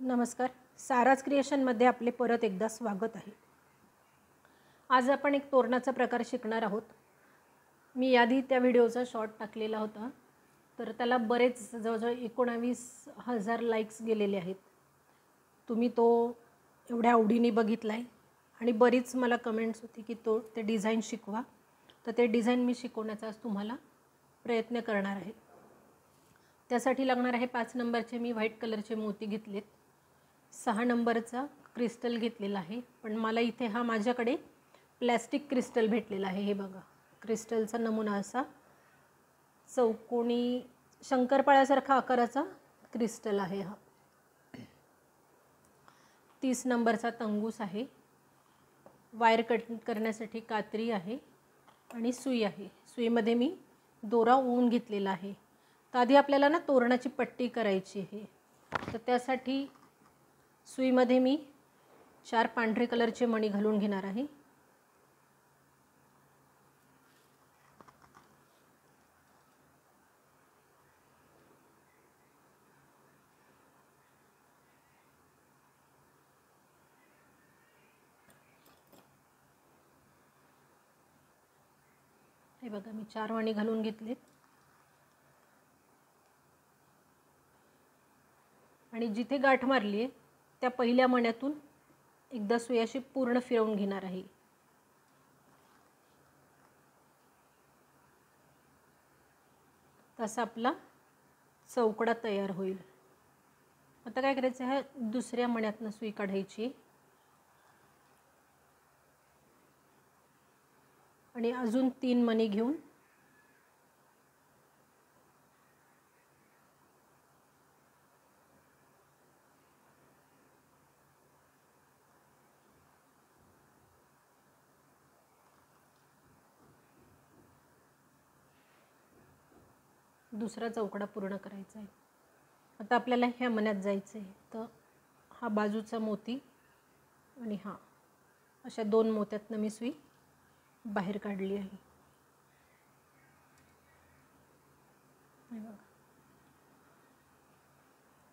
नमस्कार. साराज क्रिएशनमध्ये आपले परत एकदा स्वागत आहे. आज आपण एक तोरणाचा प्रकार शिकणार आहोत. मी याआधी त्या व्हिडिओचा शॉर्ट टाकलेला होता, तर त्याला बरेच जवळजवळ 19,000 लाईक्स गेलेले आहेत. तुम्ही तो एवढ्या आवडीने बघितला आहे आणि बरीच मला कमेंट्स होती की ते डिझाईन शिकवा. तर ते डिझाईन मी शिकवण्याचा आज तुम्हाला प्रयत्न करणार आहे. त्यासाठी लागणार आहे 5 नंबरचे मी व्हाईट कलरचे मोती घेतलेत, 6 नंबरचा क्रिस्टल घेतलेला आहे. पण मला इथे हा माझ्याकडे प्लॅस्टिक क्रिस्टल भेटलेला आहे. हे बघा, क्रिस्टलचा नमुना असा चौकोनी शंकरपाळ्यासारखा आकाराचा क्रिस्टल आहे हा. 30 नंबरचा तंगूस आहे. वायर कट करण्यासाठी कात्री आहे आणि सुई आहे. सुईमध्ये मी दोरा ओवून घेतलेला आहे. तर आधी आपल्याला ना तोरणाची पट्टी करायची आहे. तर त्यासाठी सुईमध्ये मी 4 पांढरे कलरचे मणी घालून घेणार आहे. हे बघा, मी 4 मणी घालून घेतलेत आणि जिथे गाठ मारली आहे त्या पहिल्या मण्यातून एकदा सुई अशी पूर्ण फिरवून घेणार आहे. तसा आपला चौकडा तयार होईल. आता काय करायचं आहे, दुसऱ्या मण्यातून सुई काढायची आणि अजून 3 मणी घेऊन दुसरा चौकडा पूर्ण करायचा आहे. आता आपल्याला ह्या मण्यात जायचं आहे. तर हा बाजूचा मोती आणि हा अशा 2 मोत्यातनं मी सुई बाहेर काढली आहे.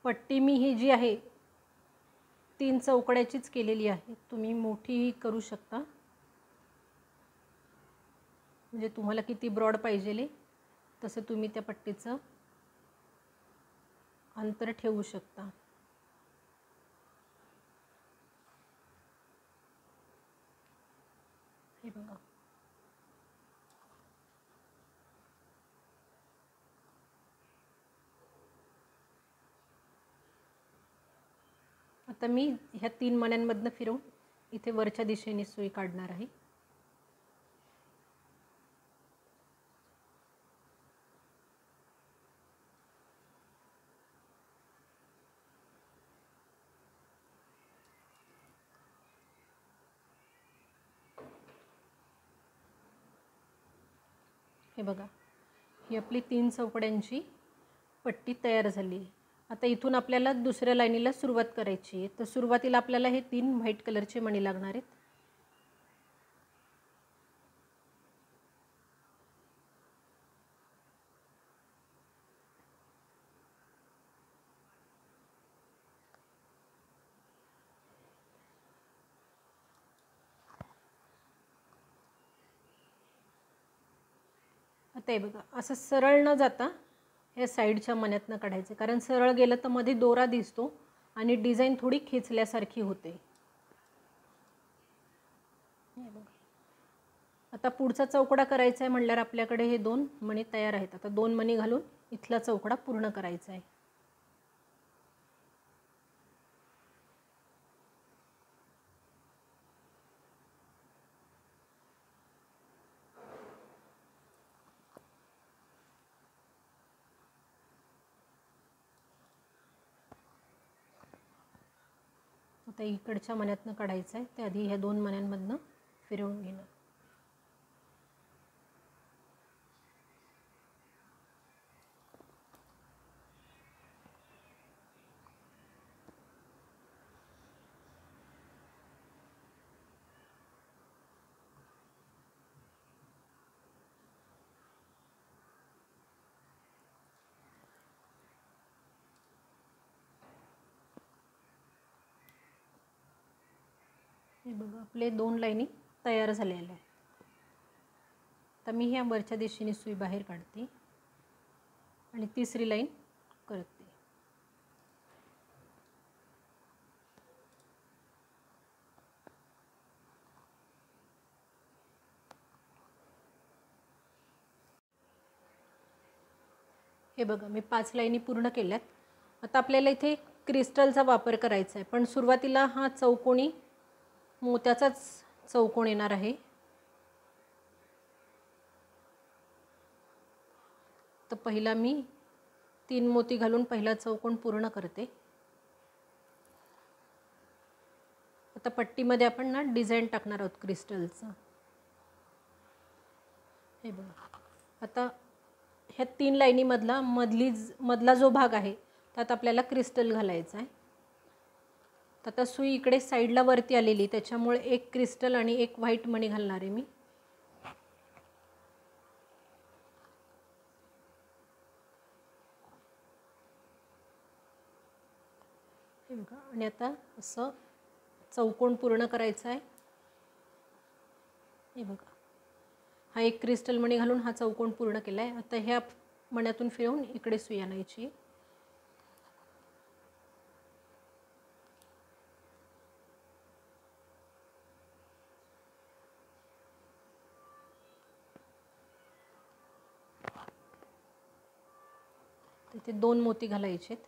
पट्टी मी ही जी आहे 3 चौकड्याचीच केलेली आहे. तुम्ही मोठीही करू शकता, म्हणजे तुम्हाला किती ब्रॉड पाहिजे तसं तुम्ही त्या पट्टीचं अंतर ठेवू शकता. हे बघा, आता मी ह्या 3 मण्यांमधनं फिरवून इथे वरच्या दिशेने सुई काढणार आहे. हे बघा, ही आपली 3 चौकड्यांची पट्टी तयार झाली. आता इथून आपल्याला दुसऱ्या लाईनीला सुरुवात करायची आहे. तर सुरुवातीला आपल्याला हे 3 व्हाईट कलरचे मणी लागणार आहेत. आता हे बघा, असं सरळ न जाता ह्या साईडच्या मण्यातनं काढायचं, कारण सरळ गेलं तर मध्ये दोरा दिसतो आणि डिझाईन थोडी खेचल्यासारखी होते. आता पुढचा चौकडा करायचा आहे म्हटल्यावर आपल्याकडे हे 2 मणी तयार आहेत. आता 2 मणी घालून इथला चौकडा पूर्ण करायचा आहे. आता इकडच्या मण्यातनं काढायचं आहे. ते आधी ह्या 2 मण्यांमधनं फिरवून घेणं. हे बघा आपले 2 लाईनी तयार झालेल्या आहेत. आता मी ह्या वरच्या दिशेने सुई बाहेर काढते आणि तिसरी लाईन करते. हे बघा मी 5 लाईनी पूर्ण केल्यात. आता आपल्याला इथे क्रिस्टलचा वापर करायचा आहे, पण सुरुवातीला हा चौकोनी मोत्याचाच चौकोन येणार आहे. तर पहिला मी 3 मोती घालून पहिला चौकोन पूर्ण करते. आता पट्टीमध्ये आपण ना डिझाईन टाकणार आहोत क्रिस्टलचं. हे बघा आता ह्या 3 लाईनीमधला मधला जो भाग आहे त्यात आपल्याला क्रिस्टल घालायचं आहे. तर आता सुई इकडे साईडला वरती आलेली, त्याच्यामुळे एक क्रिस्टल आणि एक व्हाईट मणी घालणार आहे मी. हे बघा आणि आता असं चौकोन पूर्ण करायचा आहे. हे बघा हा एक क्रिस्टल मणी घालून हा चौकोन पूर्ण केला आहे. आता ह्या मण्यातून फिरवून इकडे सुई आणायची. तिथे 2 मोती घालायचे आहेत.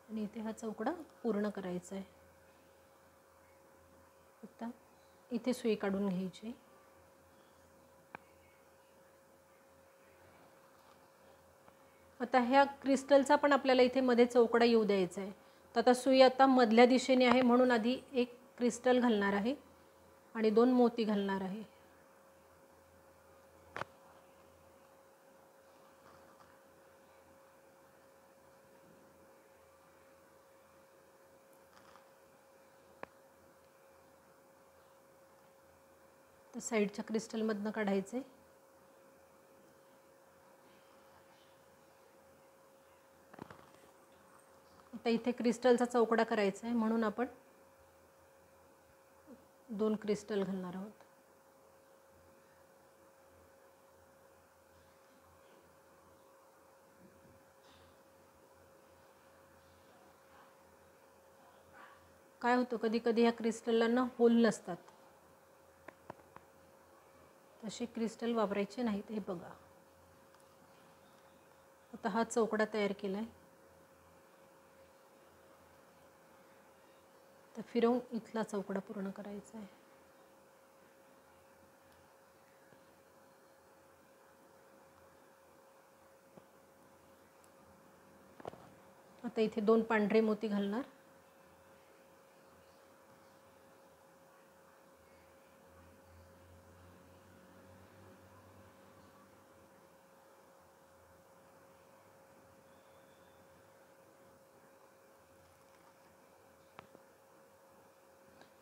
आणि इथे हा चौकडा पूर्ण करायचा आहे. आता इथे सुई काढून घ्यायची. आता ह्या क्रिस्टलचा पण आपल्याला इथे मध्ये चौकडा येऊ द्यायचा आहे. तर आता सुई आता मधल्या दिशेने आहे म्हणून आधी एक क्रिस्टल घालणार आहे आणि 2 मोती घालणार आहे. तर साईडच्या क्रिस्टलमधनं काढायचे. आता इथे क्रिस्टलचा चौकडा करायचा आहे म्हणून आपण 2 क्रिस्टल घालणार आहोत. काय होतं कधी कधी ह्या क्रिस्टलला ना होल नसतात, तसे क्रिस्टल वापरायचे नाहीत. हे बघा आता हा चौकडा तयार केला आहे. तर फिरवून इथला चौकडा पूर्ण करायचा आहे. आता इथे 2 पांढरे मोती घालणार.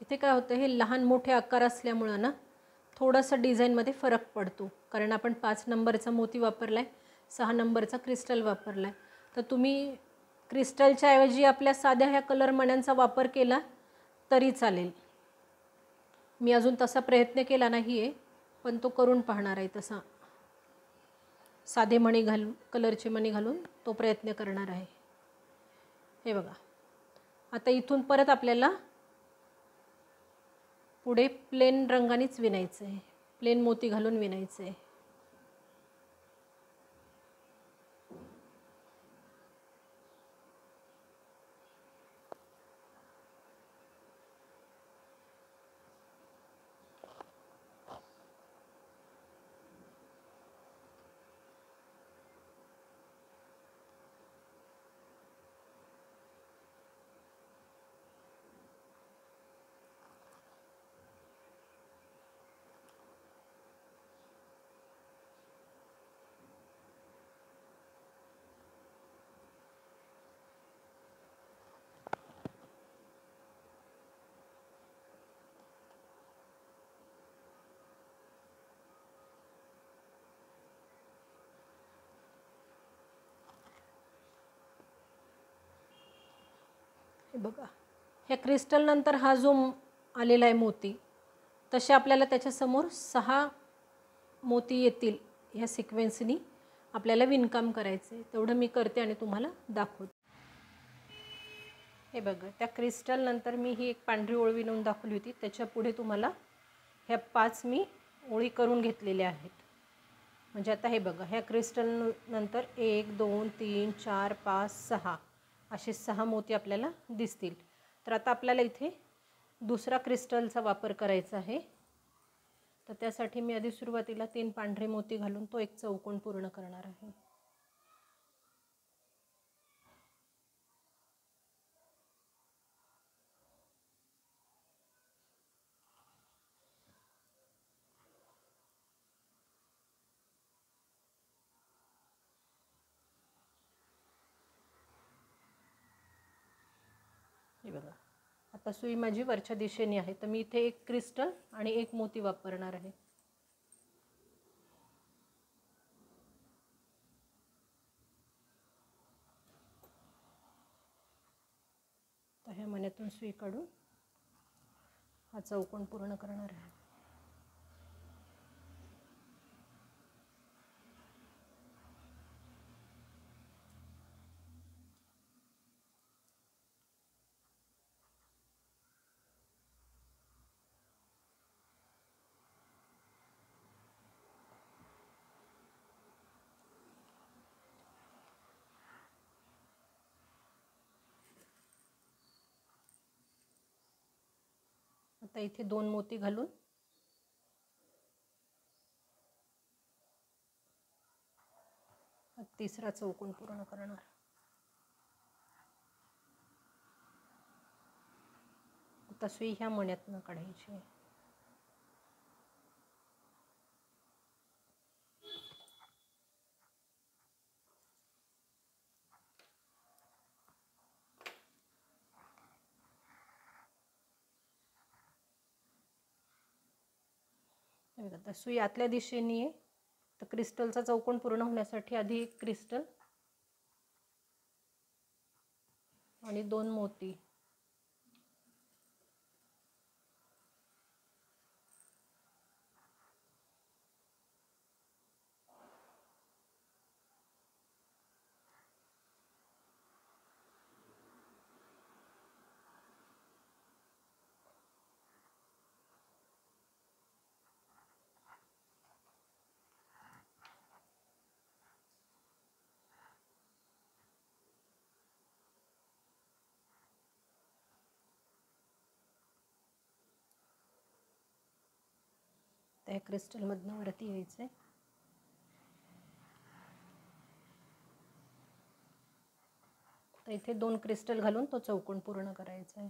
इथे काय होतं हे लहान मोठे आकार असल्यामुळं ना थोडंसं डिझाईनमध्ये फरक पडतो, कारण आपण 5 नंबरचा मोती वापरला आहे, 6 नंबरचा क्रिस्टल वापरला आहे. तर तुम्ही क्रिस्टलच्या ऐवजी आपल्या साध्या ह्या कलर मण्यांचा वापर केला तरी चालेल. मी अजून तसा प्रयत्न केला नाही आहे, पण तो करून पाहणार आहे. तसा साधे मणी घालून कलरचे मणी घालून तो प्रयत्न करणार आहे. हे बघा आता इथून परत आपल्याला पुढे प्लेन रंगानेच विणायचं आहे, प्लेन मोती घालून विणायचं आहे. बघा, ह्या क्रिस्टल नंतर हा जो आलेला आहे मोती, तसे आपल्याला त्याच्यासमोर 6 मोती येतील. ह्या सिक्वेन्सनी आपल्याला विणकाम करायचं आहे. तेवढं मी करते आणि तुम्हाला दाखवते. हे बघा, त्या क्रिस्टल नंतर मी ही एक पांढरी ओळ विणून दाखवली होती. त्याच्या पुढे तुम्हाला ह्या 5 मी ओळी करून घेतलेल्या आहेत. म्हणजे आता हे बघा, ह्या क्रिस्टल नंतर 1 2 3 4 5 6 असे 6 मोती आपल्याला दिसतील. तर आता आपल्याला इथे दुसरा क्रिस्टलचा वापर करायचा आहे. तर त्यासाठी मी आधी सुरुवातीला 3 पांढरे मोती घालून तो एक चौकोन पूर्ण करणार आहे. हे बघा, आता सुई माझी वरच्या दिशेने आहे. तर मी इथे एक क्रिस्टल आणि एक मोती वापरणार आहे. तर ह्या मण्यातून सुई काढून हा चौकोन पूर्ण करणार आहे. आता इथे 2 मोती घालून तिसरा चौकोन पूर्ण करणार. आता सुई ह्या मण्यातून काढायची आहे. आता सुई आतल्या दिशेने आहे. तर क्रिस्टलचा चौकोन पूर्ण होण्यासाठी आधी एक क्रिस्टल आणि 2 मोती. त्या क्रिस्टलमधनं वरती यायचं आहे. तर इथे 2 क्रिस्टल घालून तो चौकोन पूर्ण करायचा आहे.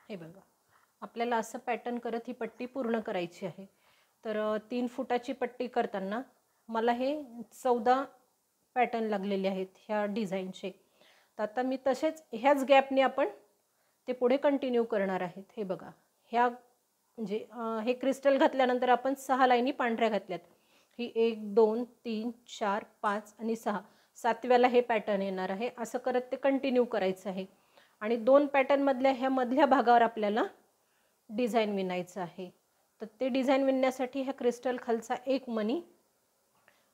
हे बघा, आपल्याला असं पॅटर्न करत ही पट्टी पूर्ण करायची आहे. तर 3 फुटाची पट्टी करताना मला हे 14 पॅटर्न लागलेले आहेत ह्या डिझाईनचे. तर आता मी तसेच ह्याच गॅपने आपण ते पुढे कंटिन्यू करणार आहेत. हे बघा, ह्या म्हणजे हे क्रिस्टल घातल्यानंतर आपण 6 लाईनी पांढऱ्या घातल्यात. ही 1 2 3 4 5 आणि 6, 7व्याला हे पॅटर्न येणार आहे. असं करत ते कंटिन्यू करायचं आहे. आणि 2 पॅटर्नमधल्या ह्या मधल्या भागावर आपल्याला डिझाईन विणायचं आहे. तर ते डिझाईन विणण्यासाठी ह्या क्रिस्टल खालचा एक मणी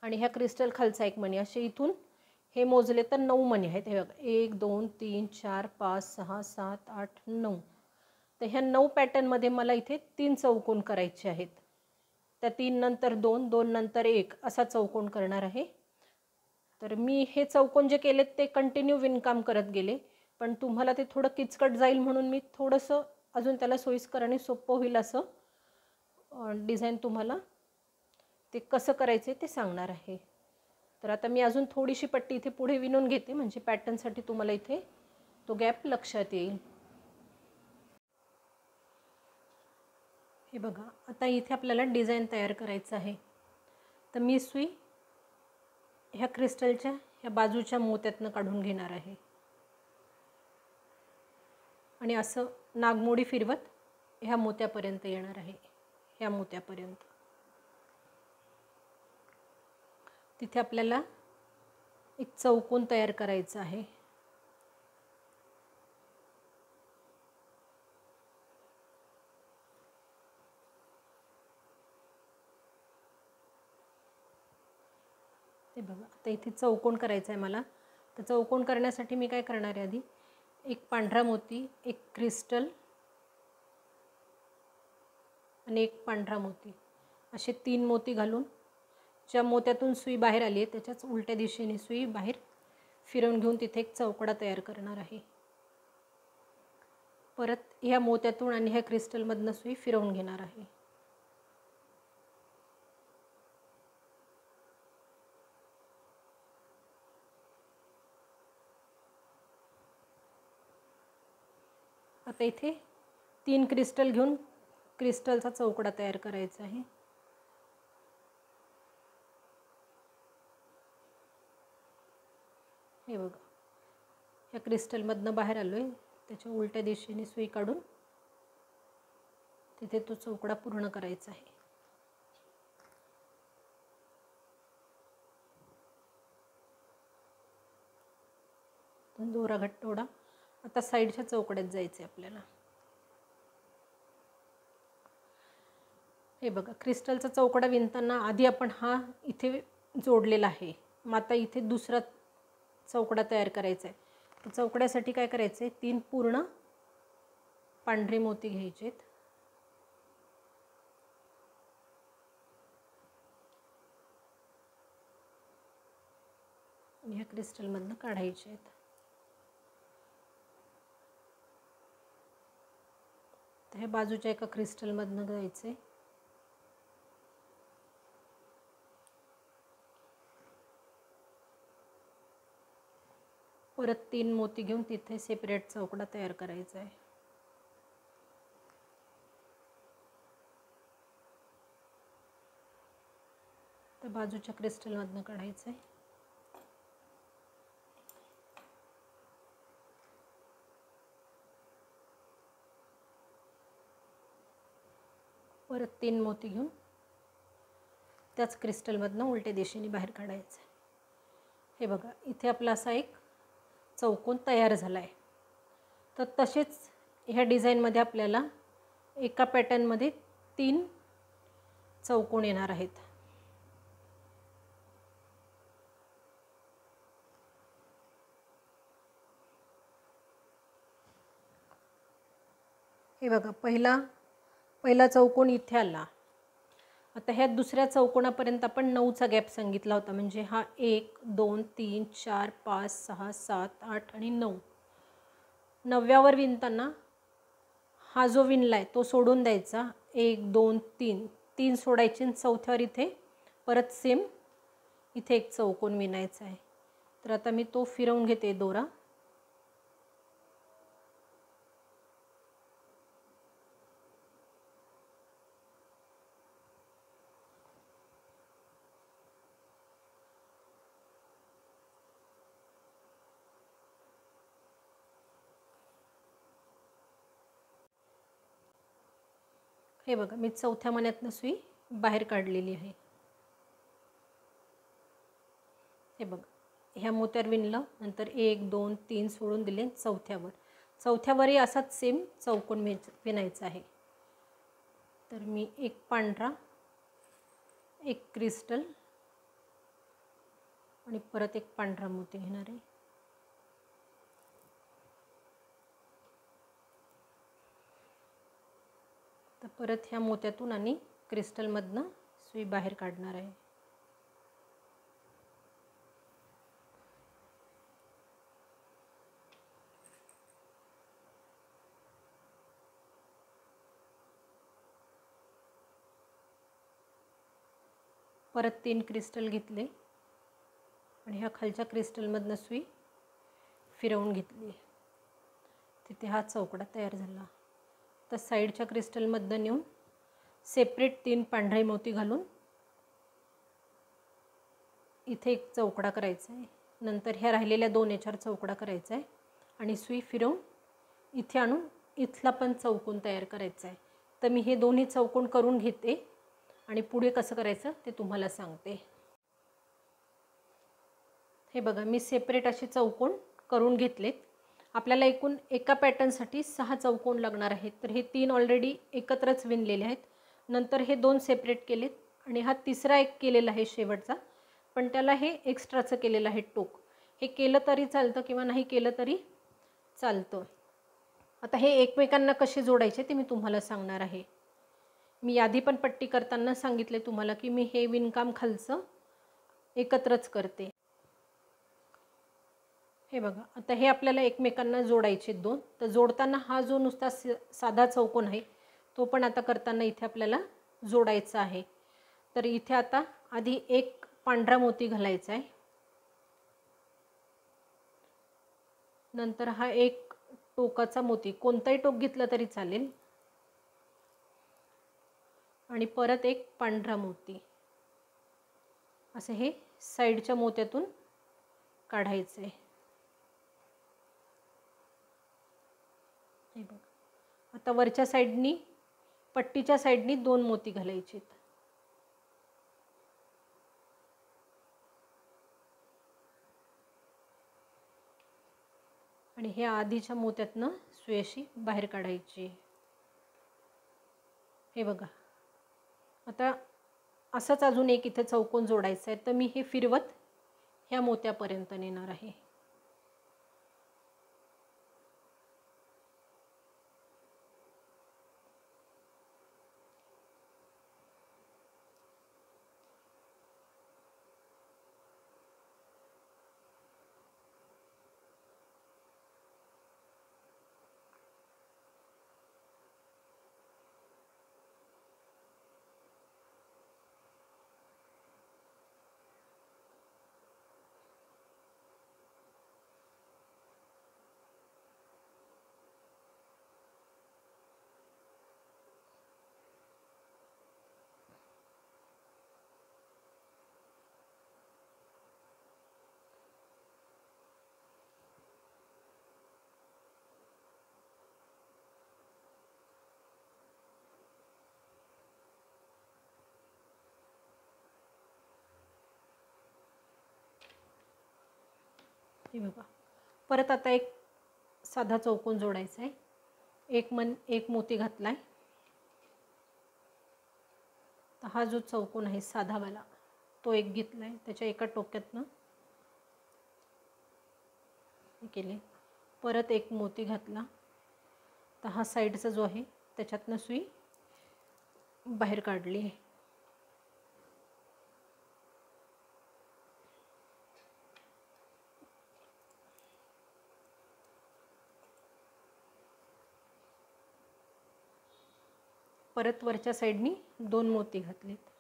आणि ह्या क्रिस्टल खालचा एक मणी असे इथून हे मोजले तर 9 मणी आहेत. हे बघा 1 2 3 4 5 6 7 8 9. तर ह्या 9 पॅटर्नमध्ये मला इथे 3 चौकोन करायचे आहेत. त्या 3 नंतर 2, 2 नंतर 1 असा चौकोन करणार आहे. तर मी हे चौकोन जे केलेत ते कंटिन्यू विणकाम करत गेले, पण तुम्हाला ते थोडं किचकट जाईल म्हणून मी थोडंसं अजून त्याला सोयीस्कर आणि सोपं होईल असं डिझाईन तुम्हाला ते कसं करायचं ते सांगणार आहे. तर आता मी अजून थोडीशी पट्टी इथे पुढे विणून घेते, म्हणजे पॅटर्नसाठी तुम्हाला इथे तो गॅप लक्षात येईल. हे बघा, आता इथे आपल्याला डिझाईन तयार करायचं आहे. तर मी सुई ह्या क्रिस्टलच्या ह्या बाजूच्या मोत्यातनं काढून घेणार आहे आणि असं नागमोडी फिरवत ह्या मोत्यापर्यंत येणार आहे. ह्या मोत्यापर्यंत तिथे आपल्याला एक चौकोन तयार करायचा आहे. ते बघा, आता इथे चौकोन करायचा आहे मला. तर चौकोन करण्यासाठी मी काय करणार आहे, आधी एक पांढरा मोती, एक क्रिस्टल आणि एक पांढरा मोती असे 3 मोती घालून ज्या मोत्यातून सुई बाहेर आली आहे त्याच्याच उलट्या दिशेने सुई बाहेर फिरवून घेऊन तिथे एक चौकडा तयार करणार आहे. परत ह्या मोत्यातून आणि ह्या क्रिस्टलमधनं सुई फिरवून घेणार आहे. आता इथे 3 क्रिस्टल घेऊन क्रिस्टलचा चौकडा तयार करायचा आहे. हे बघा, ह्या क्रिस्टलमधनं बाहेर आलो आहे, त्याच्या उलट्या दिशेने सुई काढून तिथे तो चौकडा पूर्ण करायचा आहे. दोरा घट्ट ओढा. आता साईडच्या चौकड्यात जायचं आहे आपल्याला. हे बघा, क्रिस्टलचा चौकडा विणताना आधी आपण हा इथे जोडलेला आहे. मग आता इथे दुसरा चौकडा तयार करायचा आहे. तर चौकड्यासाठी काय करायचं आहे, 3 पूर्ण पांढरे मोती घ्यायचे आहेत. ह्या क्रिस्टलमधनं काढायचे आहेत. तर ह्या बाजूच्या एका क्रिस्टलमधनं घ्यायचं आहे. परत 3 मोती घेऊन तिथे सेपरेट चौकडा तयार करायचा आहे. तर बाजूच्या क्रिस्टलमधनं काढायचं आहे. परत 3 मोती घेऊन त्याच क्रिस्टलमधनं उलट्या दिशेने बाहेर काढायचं आहे. हे बघा, इथे आपला असा एक चौकोन तयार झाला आहे. तर तसेच ह्या डिझाईनमध्ये आपल्याला एका पॅटर्नमध्ये 3 चौकोन येणार आहेत. हे बघा, पहिला चौकोन इथे आला. आता ह्या दुसऱ्या चौकोनापर्यंत आपण 9चा गॅप सांगितला होता, म्हणजे हा 1 2 3 4 5 6 7 8 आणि 9. 9व्यावर विणताना हा जो विणला आहे तो सोडून द्यायचा. 1 2 3 3 सोडायचे. 4थ्यावर इथे परत सेम इथे एक चौकोन विणायचा आहे. तर आता मी तो फिरवून घेते दोरा. हे बघा, मी 4थ्या मण्यातनं सुई बाहेर काढलेली आहे. हे बघा, ह्या मोत्यावर विणलं, नंतर 1 2 3 सोडून दिले. चौथ्यावरही असाच सेम चौकोन विणायचा आहे. तर मी एक पांढरा, एक क्रिस्टल आणि परत एक पांढरा मोती घेणार आहे. तर परत ह्या मोत्यातून आणि क्रिस्टलमधनं सुई बाहेर काढणार आहे. परत 3 क्रिस्टल घेतले आणि ह्या खालच्या क्रिस्टलमधनं सुई फिरवून घेतली. तिथे हा चौकडा तयार झाला. तर साईडच्या क्रिस्टलमधनं नेऊन सेपरेट 3 पांढरे मोती घालून इथे एक चौकडा करायचा आहे. नंतर ह्या राहिलेल्या 2 याच्यावर चौकडा करायचा आहे आणि सुई फिरवून इथे आणून इथला पण चौकोन तयार करायचा आहे. तर मी हे दोन्ही चौकोन करून घेते आणि पुढे कसं करायचं ते तुम्हाला सांगते. हे बघा, मी सेपरेट असे चौकोन करून घेतलेत. आपल्याला एकूण एका पॅटर्नसाठी 6 चौकोन लागणार आहेत. तर हे 3 ऑलरेडी एकत्रच विणलेले आहेत. नंतर हे 2 सेपरेट केलेत आणि हा तिसरा एक केलेला आहे शेवटचा, पण त्याला हे एक्स्ट्राचं केलेलं आहे टोक. हे केलं तरी चालतं किंवा नाही केलं तरी चालतं. आता हे एकमेकांना कसे जोडायचे ते मी तुम्हाला सांगणार आहे. मी आधी पण पट्टी करताना सांगितले तुम्हाला की मी हे विणकाम खालचं एकत्रच करते. हे बघा, आता हे आपल्याला एकमेकांना जोडायचे 2. तर जोडताना हा जो नुसता साधा चौकोन आहे तो पण आता करताना इथे आपल्याला जोडायचा आहे. तर इथे आता आधी एक पांढरा मोती घालायचा आहे. नंतर हा एक टोकाचा मोती, कोणताही टोक घेतला तरी चालेल, आणि परत एक पांढरा मोती. असं हे साईडच्या मोत्यातून काढायचं आहे. हे बघा, आता वरच्या साईडनी, पट्टीच्या साईडनी 2 मोती घालायचे आहेत. आणि हे आधीच्या मोत्यातनं सुई अशी बाहेर काढायची. हे बघा, आता असंच अजून एक इथे चौकोन जोडायचा आहे. तर मी हे फिरवत ह्या मोत्यापर्यंत नेणार आहे. हे बघा, परत आता एक साधा चौकोन जोडायचा आहे. एक मोती घातला आहे. तर हा जो चौकोन आहे साधावाला तो एक घेतला आहे. त्याच्या एका टोक्यातनं हे केले. परत एक मोती घातला. तर हा साईडचा जो आहे त्याच्यातनं सुई बाहेर काढली आहे. परत वरच्या साईडनी 2 मोती घातलेत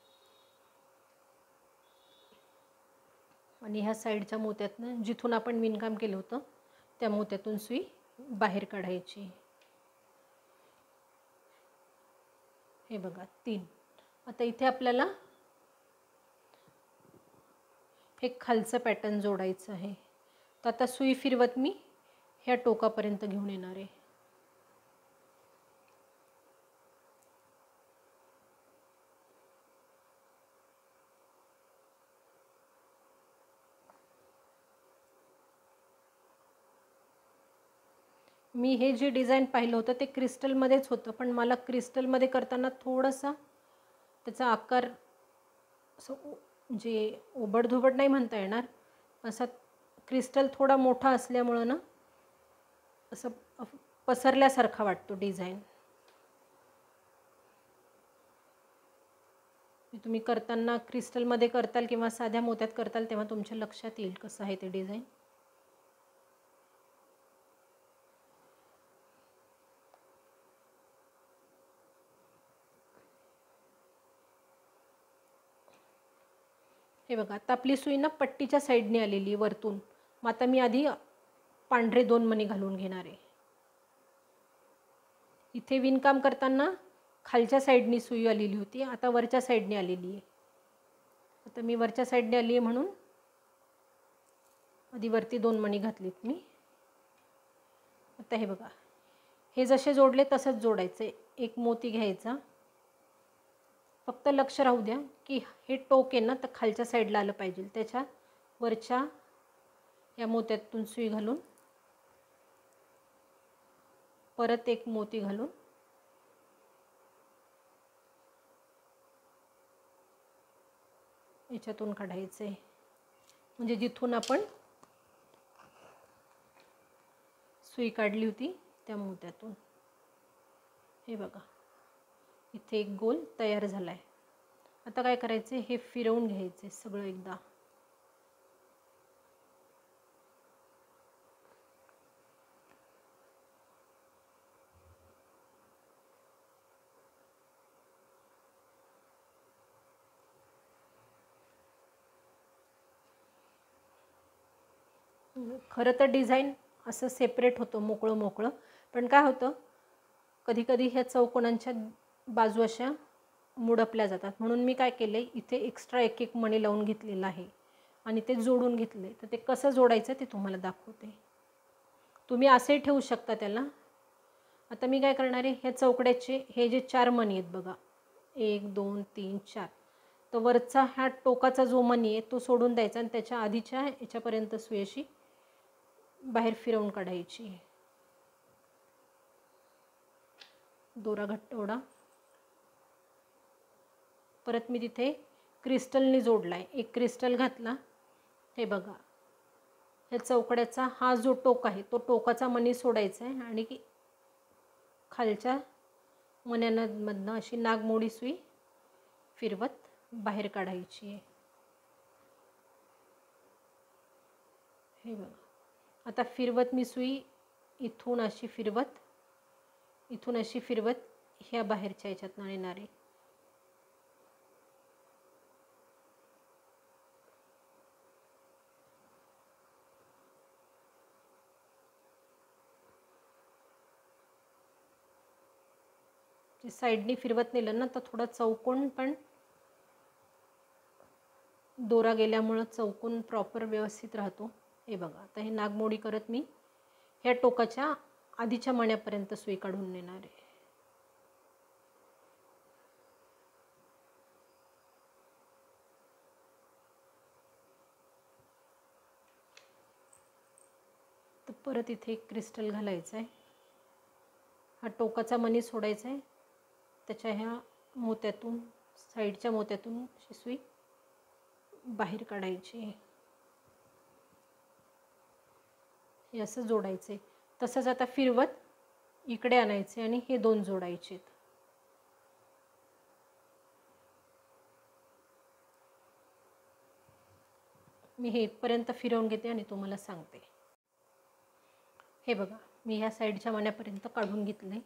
आणि ह्या साईडच्या मोत्यातनं जिथून आपण विणकाम केलं होतं त्या मोत्यातून सुई बाहेर काढायची. हे बघा, 3. आता इथे आपल्याला हे खालचं पॅटर्न जोडायचं आहे. तर आता सुई फिरवत मी ह्या टोकापर्यंत घेऊन येणार आहे. मी हे जे डिझाईन पाहिलं होतं ते क्रिस्टलमध्येच होतं, पण मला क्रिस्टलमध्ये करताना थोडासा त्याचा आकार असं म्हणजे ओबडधोबड नाही म्हणता येणार, असा क्रिस्टल थोडा मोठा असल्यामुळं ना असं पसरल्यासारखा वाटतो डिझाईन. तुम्ही करताना क्रिस्टलमध्ये करताल किंवा साध्या मोत्यात करताल तेव्हा तुमच्या लक्षात येईल कसं आहे ते डिझाईन. हे बघा, आता आपली सुई ना पट्टीच्या साईडने आलेली आहे वरतून. मग आता मी आधी पांढरे 2 मणी घालून घेणार आहे. इथे विणकाम करताना खालच्या साईडनी सुई आलेली होती, आता वरच्या साईडने आलेली आहे. आता मी वरच्या साईडने आली आहे म्हणून आधी वरती 2 मणी घातलीत मी. आता हे बघा, हे जसे जोडले तसंच जोडायचे. एक मोती घ्यायचा, फक्त लक्ष राहू द्या की हे टोक आहे ना तर खालच्या साईडला आलं पाहिजे. त्याच्या वरच्या या मोत्यातून सुई घालून परत एक मोती घालून याच्यातून काढायचे, म्हणजे जिथून आपण सुई काढली होती त्या मोत्यातून. हे बघा, इथे एक गोल तयार झाला आहे. आता काय करायचे, हे फिरवून घ्यायचे सगळं एकदा. खरं तर डिझाईन असं सेपरेट होतं मोकळं मोकळं, पण काय होतं कधी कधी ह्या चौकोनांच्या बाजू अशा मुडपल्या जातात. म्हणून मी काय केलं आहे, इथे एक्स्ट्रा एक एक मणी लावून घेतलेला आहे आणि ते जोडून घेतले. तर ते कसं जोडायचं ते तुम्हाला दाखवते. तुम्ही असे ठेवू शकता त्याला. आता मी काय करणार आहे, ह्या चौकड्याचे हे जे 4 मणी आहेत बघा, 1 2 3 4, तर वरचा ह्या टोकाचा जो मणी आहे तो सोडून द्यायचा आणि त्याच्या आधीच्या ह्याच्यापर्यंत सुई अशी बाहेर फिरवून काढायची. दोरा घट्ट ओढा. परत मी तिथे क्रिस्टलने जोडला आहे, एक क्रिस्टल घातला. हे बघा, ह्या चौकड्याचा हा जो टोक आहे तो टोकाचा मणी सोडायचा आहे आणि खालच्या मण्यांमधनं अशी नागमोडी सुई फिरवत बाहेर काढायची आहे. हे बघा, आता फिरवत मी सुई इथून अशी फिरवत ह्या बाहेरच्या ह्याच्यातनं येणार आहे. साईडनी फिरवत नेलं ना तर थोडा चौकोन पण दोरा गेल्यामुळं चौकोन प्रॉपर व्यवस्थित राहतो. हे बघा, आता हे नागमोडी करत मी ह्या टोकाच्या आधीच्या मण्यापर्यंत सुई काढून नेणार आहे. तर परत इथे एक क्रिस्टल घालायचं आहे. हा टोकाचा मणी सोडायचा आहे, त्याच्या ह्या मोत्यातून साईडच्या मोत्यातून अशी सुई बाहेर काढायची. हे असं जोडायचे. तसंच आता फिरवत इकडे आणायचे आणि हे 2 जोडायचे. मी हे इथपर्यंत फिरवून घेते आणि तुम्हाला सांगते. हे बघा, मी ह्या साईडच्या मण्यापर्यंत काढून घेतले.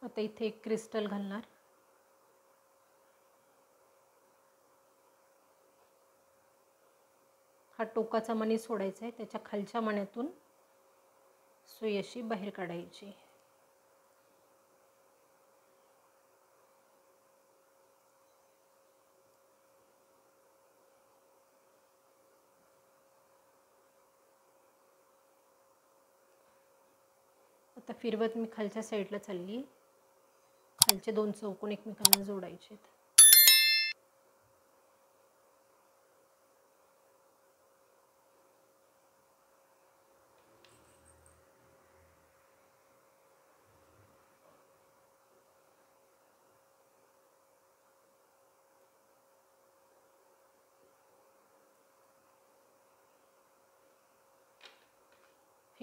आता इथे एक क्रिस्टल घालणार. हा टोकाचा मणी सोडायचा आहे, त्याच्या खालच्या मण्यातून सुई अशी बाहेर काढायची. आता फिरवत मी खालच्या साईडला चालली. खालचे 2 चौकोन एकमेकांना जोडायचे.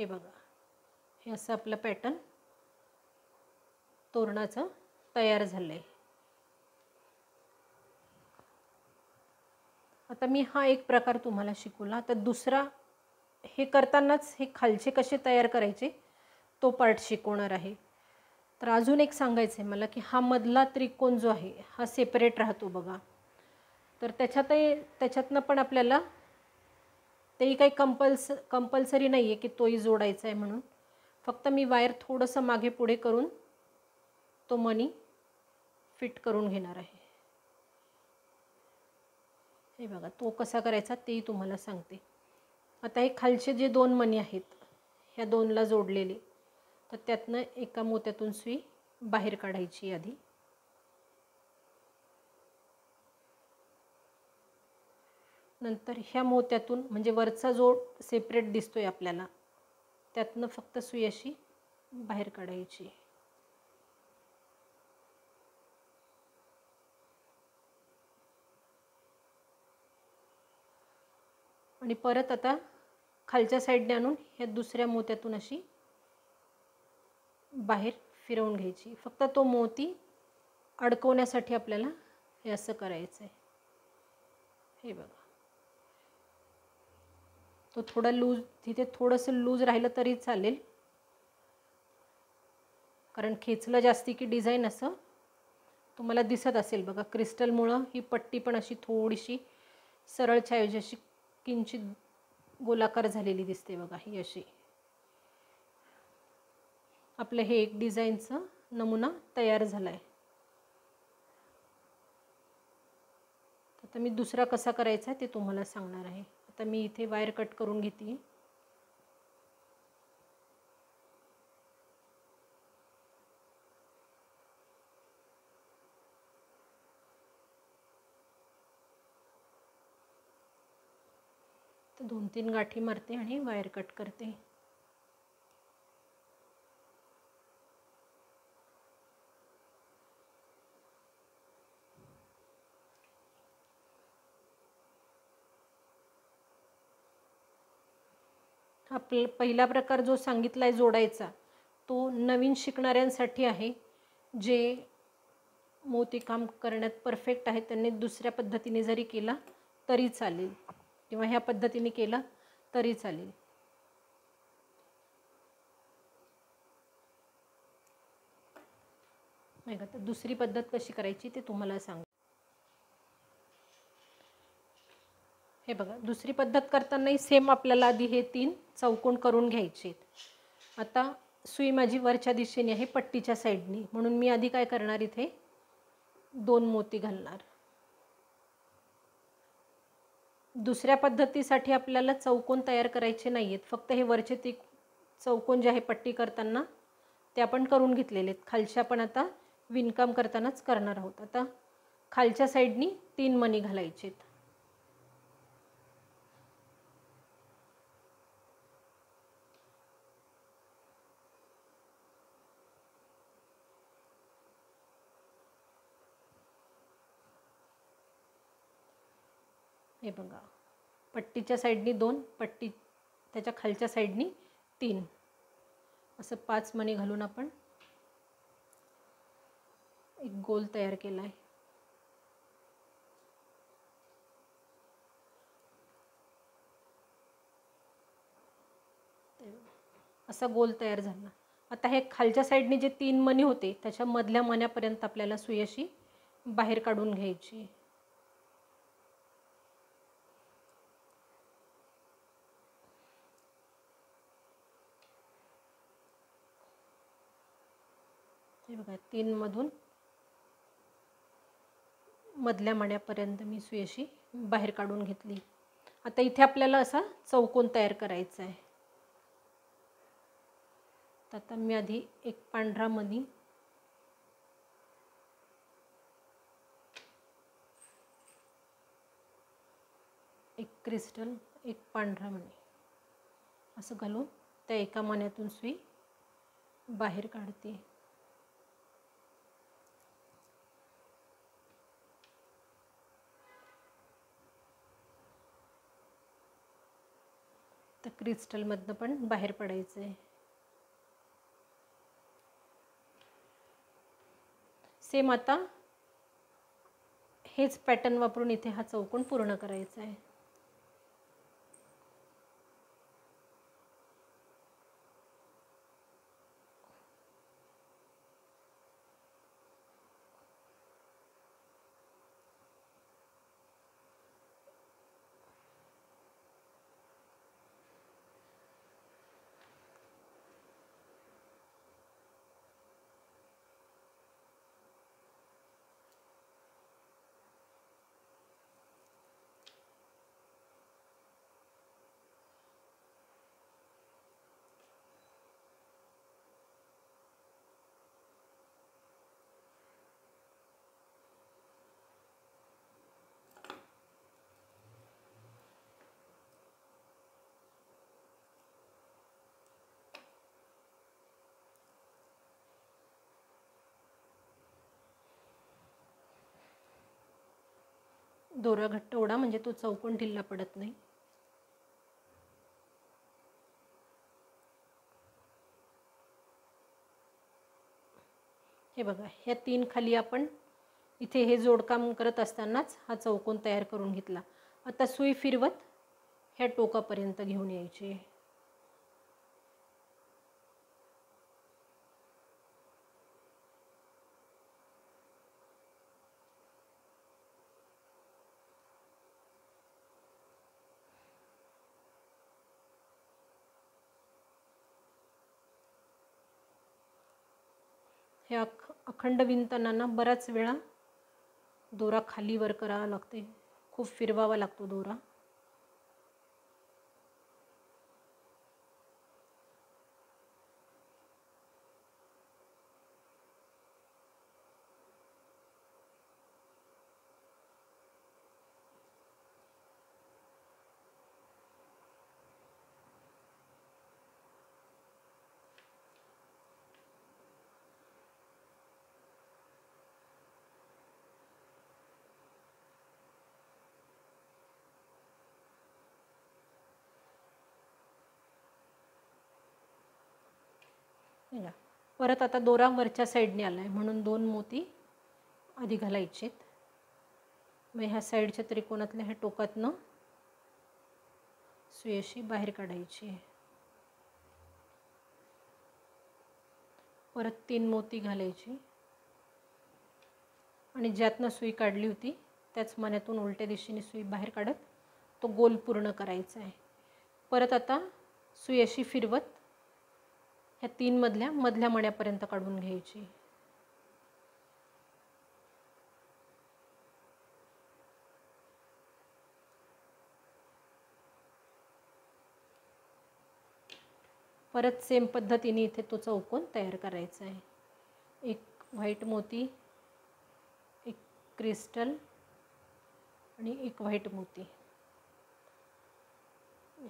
हे बघा, हे असं आपलं पॅटर्न तोरणाचं तयार झालं आहे. आता मी हा एक प्रकार तुम्हाला शिकवला. तर दुसरा, हे करतानाच हे खालचे कसे तयार करायचे तो पार्ट शिकवणार आहे. तर अजून एक सांगायचं आहे मला की हा मधला त्रिकोण जो आहे हा सेपरेट राहतो बघा. तर त्याच्यातनं पण आपल्याला तेही काही कंपल्सरी नाही आहे की तोही जोडायचा आहे म्हणून. फक्त मी वायर थोडंसं मागे पुढे करून तो मणी फिट करून घेणार आहे. हे बघा, तो कसा करायचा तेही तुम्हाला सांगते. आता हे खालचे जे 2 मणी आहेत ह्या 2ला जोडलेले, तर त्यातनं एका मोत्यातून सुई बाहेर काढायची आधी. नंतर ह्या मोत्यातून, म्हणजे वरचा जो सेपरेट दिसतोय आपल्याला, त्यातनं फक्त सुई अशी बाहेर काढायची. आणि परत आता खालच्या साईडने आणून ह्या दुसऱ्या मोत्यातून अशी बाहेर फिरवून घ्यायची. फक्त तो मोती अडकवण्यासाठी आपल्याला हे असं करायचं आहे. हे बघा, तो थोडा लूज, तिथे थोडंसं लूज राहिलं तरी चालेल, कारण खेचलं जास्ती की डिझाईन असं तुम्हाला दिसत असेल बघा. क्रिस्टलमुळं ही पट्टी पण अशी थोडीशी सरळच्या ऐवजी अशी किंचित गोलाकार झालेली दिसते बघा. ही अशी आपलं हे एक डिझाईनचं नमुना तयार झाला आहे. आता मी दुसरा कसा करायचा ते तुम्हाला सांगणार आहे. आता मी इथे वायर कट करून घेते. तर 2-3 गाठी मारते आणि वायर कट करते. आपला पहिला प्रकार जो सांगितला आहे जोडायचा, तो नवीन शिकणाऱ्यांसाठी आहे. जे मोतीकाम करण्यात परफेक्ट आहे त्यांनी दुसऱ्या पद्धतीने जरी केला तरी चालेल, किंवा ह्या पद्धतीने केला तरी चालेल. नाही का, तर दुसरी पद्धत कशी करायची ते तुम्हाला सांग. हे बघा, दुसरी पद्धत करतानाही सेम आपल्याला आधी हे 3 चौकोन करून घ्यायचे. आता सुई माझी वरच्या दिशेने आहे, पट्टीच्या साईडनी, म्हणून मी आधी काय करणार, इथे 2 मोती घालणार. दुसऱ्या पद्धतीसाठी आपल्याला चौकोन तयार करायचे नाही आहेत. फक्त हे वरचे चौकोन जे आहे पट्टी करताना ते आपण करून घेतलेले आहेत. खालच्या पण आता विणकाम करतानाच करणार आहोत. आता खालच्या साईडनी 3 मणी घालायचे आहेत. हे बघा, पट्टीच्या साईडनी 2, पट्टी त्याच्या खालच्या साईडनी 3, असं 5 मणी घालून आपण एक गोल तयार केला आहे. असा गोल तयार झाला. आता हे खालच्या साईडने जे 3 मणी होते त्याच्या मधल्या मण्यापर्यंत आपल्याला सुई अशी बाहेर काढून घ्यायची. हे बघा, 3 मधून मधल्या मण्यापर्यंत मी सुई अशी बाहेर काढून घेतली. आता इथे आपल्याला असा चौकोन तयार करायचा आहे. तर आता मी आधी एक पांढरा मणी, एक क्रिस्टल, एक पांढरा मणी असं घालून त्या एका मण्यातून सुई बाहेर काढते. तर क्रिस्टलमधनं पण बाहेर पडायचं आहे. सेम आता हेच पॅटर्न वापरून इथे हा चौकोन पूर्ण करायचा आहे. दोरा घट्ट ओढा म्हणजे तो चौकोन ढिल्ला पडत नाही. हे बघा, ह्या 3 खाली आपण इथे हे जोडकाम करत असतानाच हा चौकोन तयार करून घेतला. आता सुई फिरवत ह्या टोकापर्यंत घेऊन यायची. हे अखंड विणताना बराच वेळा दोरा खाली वर करावा लागते, खूप फिरवावा लागतो दोरा. परत आता दोरा वरच्या साईडने आला आहे म्हणून 2 मोती आधी घालायचेत. मग ह्या साईडच्या त्रिकोणातल्या ह्या टोकातनं सुई अशी बाहेर काढायची. परत 3 मोती घालायची आणि ज्यातनं सुई काढली होती त्याच मण्यातून उलट्या दिशेने सुई बाहेर काढत तो गोल पूर्ण करायचा आहे. परत आता सुई अशी फिरवत ह्या 3 मधल्या मण्यापर्यंत काढून घ्यायची. परत सेम पद्धतीने इथे तो चौकोन तयार करायचा आहे. एक व्हाईट मोती, एक क्रिस्टल आणि एक व्हाईट मोती.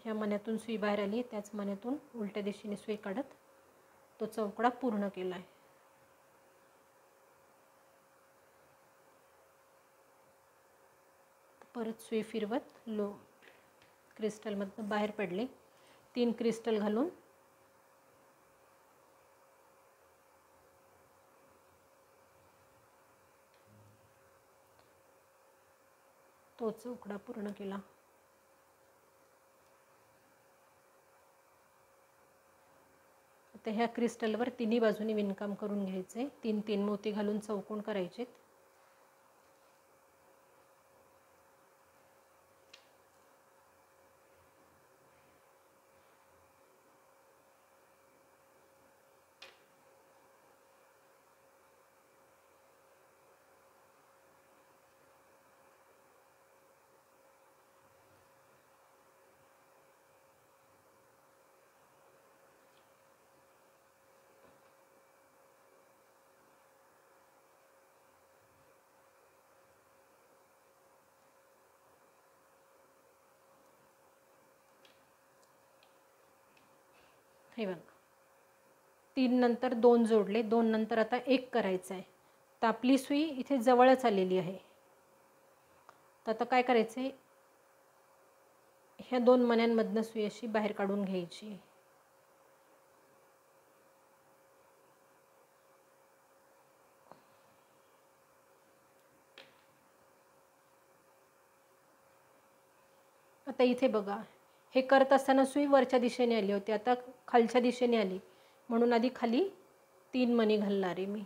ह्या मण्यातून सुई बाहेर आली, त्याच मण्यातून उलट्या दिशेने सुई काढत तो चौकडा पूर्ण केला आहे. परत सुई फिरवत क्रिस्टलमधनं बाहेर पडले, 3 क्रिस्टल घालून तो चौकडा पूर्ण केला. आता ह्या क्रिस्टलवर तिन्ही बाजूनी विणकाम करून घ्यायचे. 3-3 मोती घालून चौकोन करायचे. हे बघा, 3 नंतर 2 जोडले, 2 नंतर आता 1 करायचं आहे. तर आपली सुई इथे जवळच आलेली आहे. तर आता काय करायचं आहे, ह्या 2 मण्यांमधनं सुई अशी बाहेर काढून घ्यायची. आता इथे बघा, हे करत असताना सुई वरच्या दिशेने आली होती, आता खालच्या दिशेने आली, म्हणून आधी खाली 3 मणी घालणार आहे मी.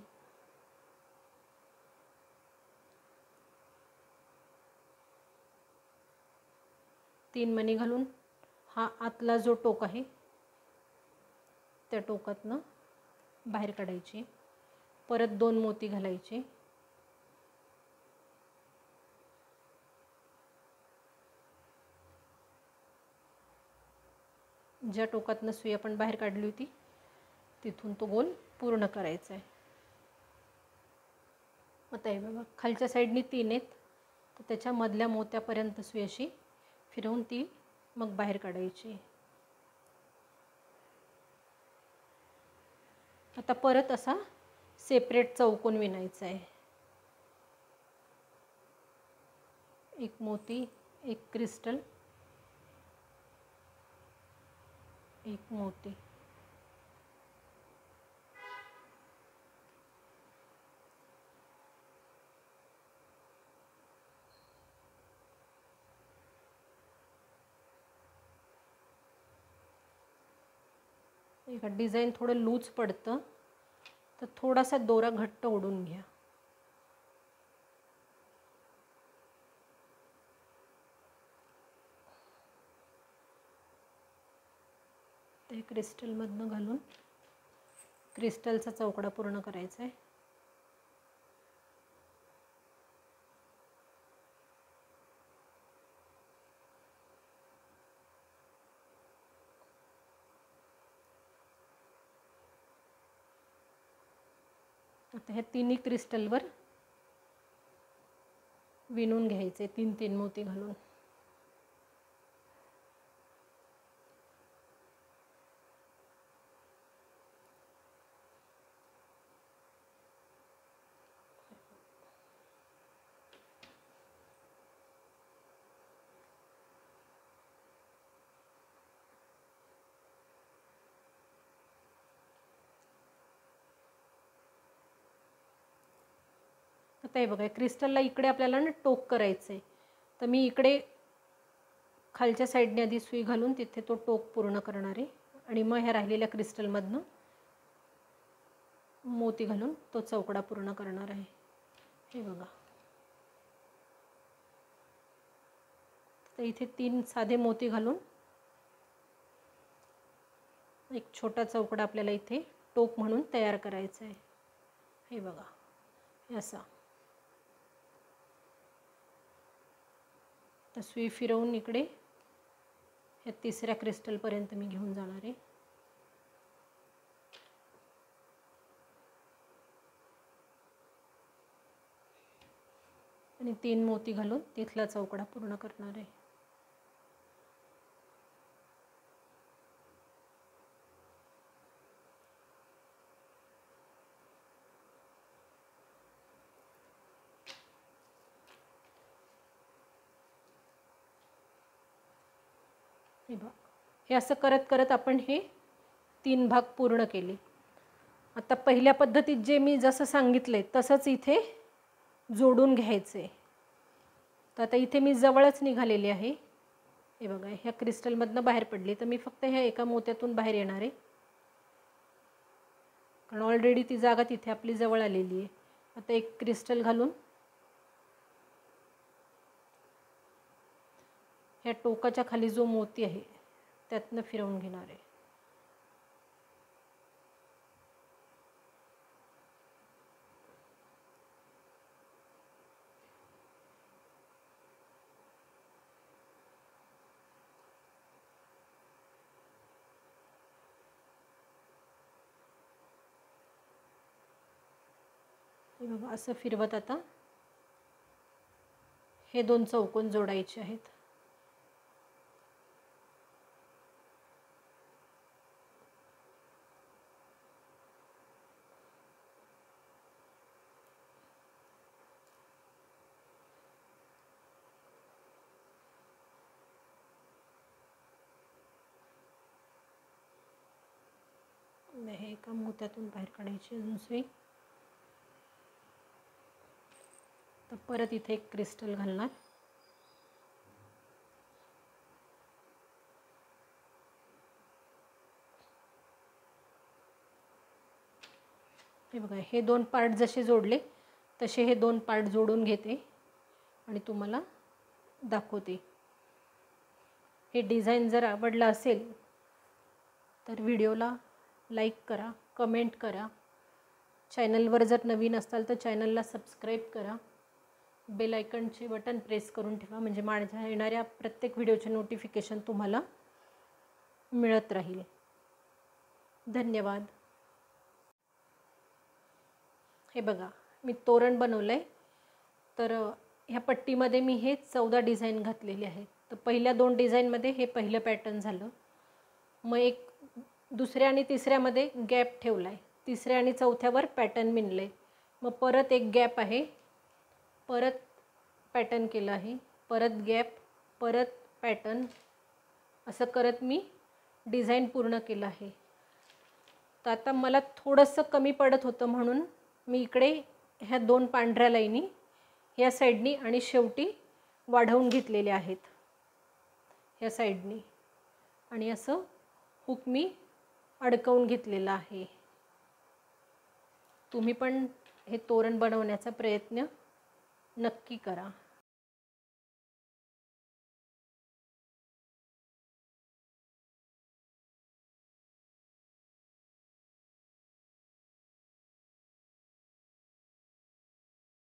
तीन मणी घालून हा आतला जो टोक आहे त्या टोकातनं बाहेर काढायची. परत 2 मोती घालायचे. ज्या टोकातनं सुई आपण बाहेर काढली होती तिथून तो गोल पूर्ण करायचा आहे. आता हे बघा, खालच्या साईडनी 3 आहेत, तर त्याच्या मधल्या मोत्यापर्यंत सुई अशी फिरवून ती मग बाहेर काढायची. आता परत असा सेपरेट चौकोन विणायचा आहे. एक मोती, एक क्रिस्टल, एक मोती. एका डिझाईन थोडं लूज पडतं, तर थोडासा दोरा घट्ट ओढून घ्या. ते क्रिस्टलमधनं घालून क्रिस्टलचा चौकडा पूर्ण करायचा आहे. आता ह्या तिन्ही क्रिस्टलवर विणून घ्यायचे 3-3 मोती घालून. आता हे बघा, क्रिस्टलला इकडे आपल्याला ना टोक करायचं आहे, तर मी इकडे खालच्या साईडने आधी सुई घालून तिथे तो टोक पूर्ण करणार आहे आणि मग ह्या राहिलेल्या क्रिस्टलमधनं मोती घालून तो चौकडा पूर्ण करणार आहे. हे बघा, तर इथे 3 साधे मोती घालून एक छोटा चौकडा आपल्याला इथे टोक म्हणून तयार करायचा आहे. हे बघा असा. तर सुई फिरवून इकडे ह्या 3ऱ्या क्रिस्टलपर्यंत मी घेऊन जाणार आहे. आणि 3 मोती घालून तिथला चौकडा पूर्ण करणार आहे. हे असं करत करत आपण हे 3 भाग पूर्ण केले. आता पहिल्या पद्धतीत जे मी जसं सांगितलंय तसंच इथे जोडून घ्यायचे. तर आता इथे मी जवळच निघालेली आहे. हे बघा, ह्या क्रिस्टलमधनं बाहेर पडली, तर मी फक्त ह्या एका मोत्यातून बाहेर येणार आहे, कारण ऑलरेडी ती जागा तिथे आपली जवळ आलेली आहे. आता एक क्रिस्टल घालून ह्या टोकाच्या खाली जो मोती आहे त्यातनं फिरवून घेणार आहे. हे बघा, असं फिरवत आता हे 2 चौकोन जोडायचे आहेत. आहे एका मोत्यातून बाहेर काढायची अजून सुई. तर परत इथे एक क्रिस्टल घालणार. हे बघा, हे 2 पार्ट जसे जोडले तसे हे 2 पार्ट जोडून घेते आणि तुम्हाला दाखवते. हे डिझाईन जर आवडलं असेल तर व्हिडिओला लाईक करा, कमेंट करा. चॅनलवर जर नवीन असाल तर चॅनलला सबस्क्राईब करा. बेल आयकॉनचे बटन प्रेस करून ठेवा, म्हणजे माझ्या येणाऱ्या प्रत्येक व्हिडिओचे नोटिफिकेशन तुम्हाला मिळत राहील. धन्यवाद. हे बघा, मी तोरण बनवलं आहे. तर ह्या पट्टीमध्ये मी हे 14 डिझाईन घातलेले आहेत. तर पहिल्या 2 डिझाईनमध्ये हे पहिलं पॅटर्न झालं. मग एक दुसऱ्या आणि तिसऱ्यामध्ये गॅप ठेवला आहे. तिसऱ्या आणि चौथ्यावर पॅटर्न विणलं आहे. मग परत एक गॅप आहे, परत पॅटर्न केलं आहे, परत गॅप, परत पॅटर्न, असं करत मी डिझाईन पूर्ण केलं आहे. तर आता मला थोडंसं कमी पडत होतं म्हणून मी इकडे ह्या 2 पांढऱ्या लाईनी ह्या साईडनी आणि शेवटी वाढवून घेतलेल्या आहेत ह्या साईडनी, आणि असं हुक मी अडकवून घेतलेलं आहे. तुम्ही पण हे तोरण बनवण्याचा प्रयत्न नक्की करा.